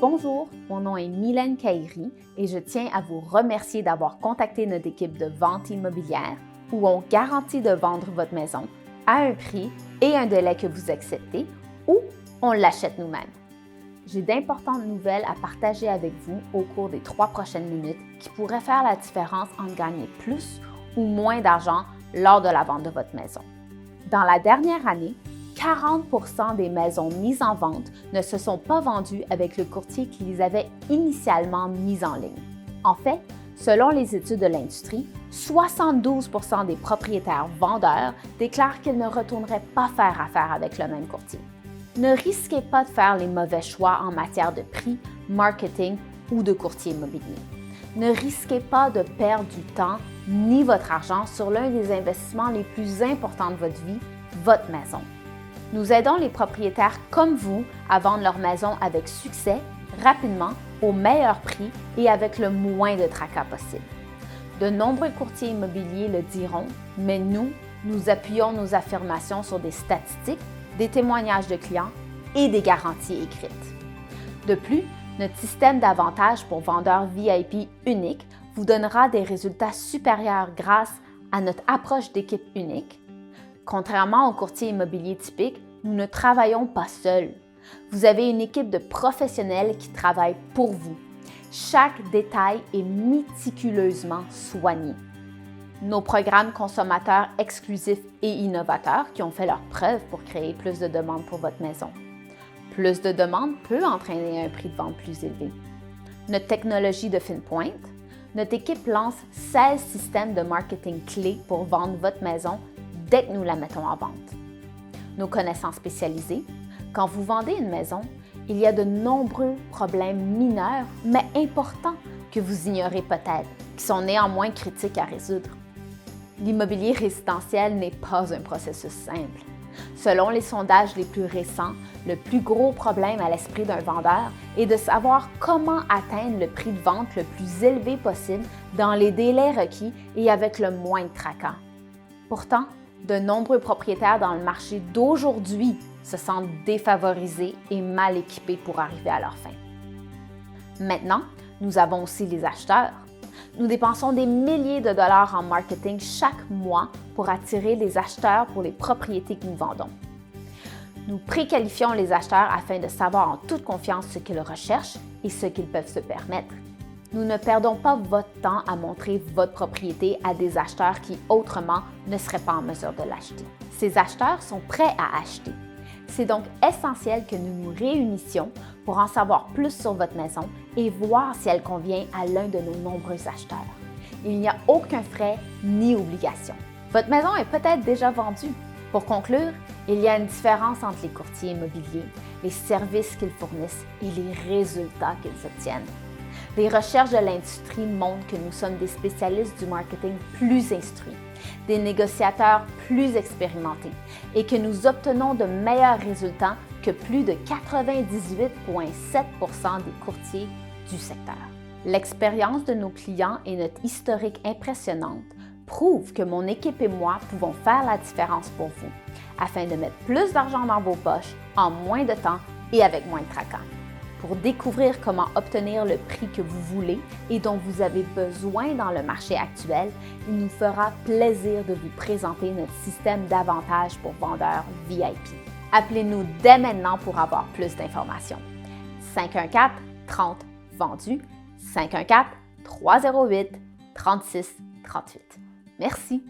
Bonjour, mon nom est Mylène Caïry et je tiens à vous remercier d'avoir contacté notre équipe de vente immobilière où on garantit de vendre votre maison à un prix et un délai que vous acceptez ou on l'achète nous-mêmes. J'ai d'importantes nouvelles à partager avec vous au cours des 3 prochaines minutes qui pourraient faire la différence entre gagner plus ou moins d'argent lors de la vente de votre maison. Dans la dernière année, 40% des maisons mises en vente ne se sont pas vendues avec le courtier qui les avait initialement mises en ligne. En fait, selon les études de l'industrie, 72% des propriétaires vendeurs déclarent qu'ils ne retourneraient pas faire affaire avec le même courtier. Ne risquez pas de faire les mauvais choix en matière de prix, marketing ou de courtier immobilier. Ne risquez pas de perdre du temps ni votre argent sur l'un des investissements les plus importants de votre vie, votre maison. Nous aidons les propriétaires comme vous à vendre leur maison avec succès, rapidement, au meilleur prix et avec le moins de tracas possible. De nombreux courtiers immobiliers le diront, mais nous appuyons nos affirmations sur des statistiques, des témoignages de clients et des garanties écrites. De plus, notre système d'avantages pour vendeurs VIP unique vous donnera des résultats supérieurs grâce à notre approche d'équipe unique. Contrairement aux courtiers immobiliers typiques, nous ne travaillons pas seuls. Vous avez une équipe de professionnels qui travaillent pour vous. Chaque détail est méticuleusement soigné. Nos programmes consommateurs exclusifs et innovateurs qui ont fait leurs preuves pour créer plus de demandes pour votre maison. Plus de demandes peut entraîner un prix de vente plus élevé. Notre technologie de fine pointe. Notre équipe lance 16 systèmes de marketing clés pour vendre votre maison dès que nous la mettons en vente. Nos connaissances spécialisées. Quand vous vendez une maison, il y a de nombreux problèmes mineurs, mais importants que vous ignorez peut-être, qui sont néanmoins critiques à résoudre. L'immobilier résidentiel n'est pas un processus simple. Selon les sondages les plus récents, le plus gros problème à l'esprit d'un vendeur est de savoir comment atteindre le prix de vente le plus élevé possible dans les délais requis et avec le moins de tracas. Pourtant, de nombreux propriétaires dans le marché d'aujourd'hui se sentent défavorisés et mal équipés pour arriver à leur fin. Maintenant, nous avons aussi les acheteurs. Nous dépensons des milliers de dollars en marketing chaque mois pour attirer les acheteurs pour les propriétés que nous vendons. Nous préqualifions les acheteurs afin de savoir en toute confiance ce qu'ils recherchent et ce qu'ils peuvent se permettre. Nous ne perdons pas votre temps à montrer votre propriété à des acheteurs qui, autrement, ne seraient pas en mesure de l'acheter. Ces acheteurs sont prêts à acheter. C'est donc essentiel que nous nous réunissions pour en savoir plus sur votre maison et voir si elle convient à l'un de nos nombreux acheteurs. Il n'y a aucun frais ni obligation. Votre maison est peut-être déjà vendue. Pour conclure, il y a une différence entre les courtiers immobiliers, les services qu'ils fournissent et les résultats qu'ils obtiennent. Les recherches de l'industrie montrent que nous sommes des spécialistes du marketing plus instruits, des négociateurs plus expérimentés et que nous obtenons de meilleurs résultats que plus de 98,7% des courtiers du secteur. L'expérience de nos clients et notre historique impressionnante prouvent que mon équipe et moi pouvons faire la différence pour vous afin de mettre plus d'argent dans vos poches en moins de temps et avec moins de tracas. Pour découvrir comment obtenir le prix que vous voulez et dont vous avez besoin dans le marché actuel, il nous fera plaisir de vous présenter notre système d'avantages pour vendeurs VIP. Appelez-nous dès maintenant pour avoir plus d'informations. 514-30-VENDU, 514-308-3638. Merci.